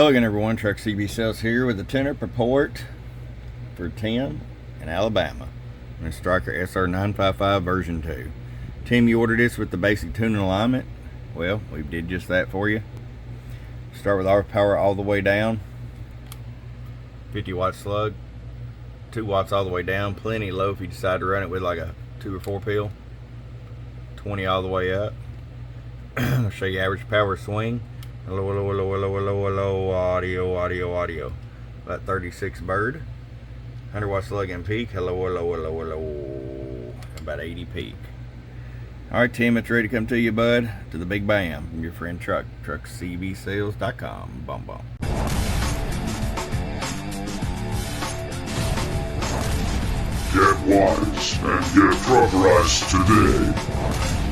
Hello again, everyone. Truck CB Sales here with a tender purport for Tim in Alabama on the Stryker SR-955 version 2. Tim, you ordered this with the basic tuning alignment. Well, we did just that for you. Start with RF power all the way down. 50 watt slug. 2 watts all the way down. Plenty low if you decide to run it with like a 2 or 4 pill. 20 all the way up. I'll show you average power swing. Hello, hello, hello, hello, hello, hello, audio. About 36 bird. 100 watt slug and peak. Hello, hello, hello, hello. About 80 peak. Alright, Tim, it's ready to come to you, bud. To the big bam from your friend Truck. TruckCBSales.com. Bum bum. Get wise and get truckerized today.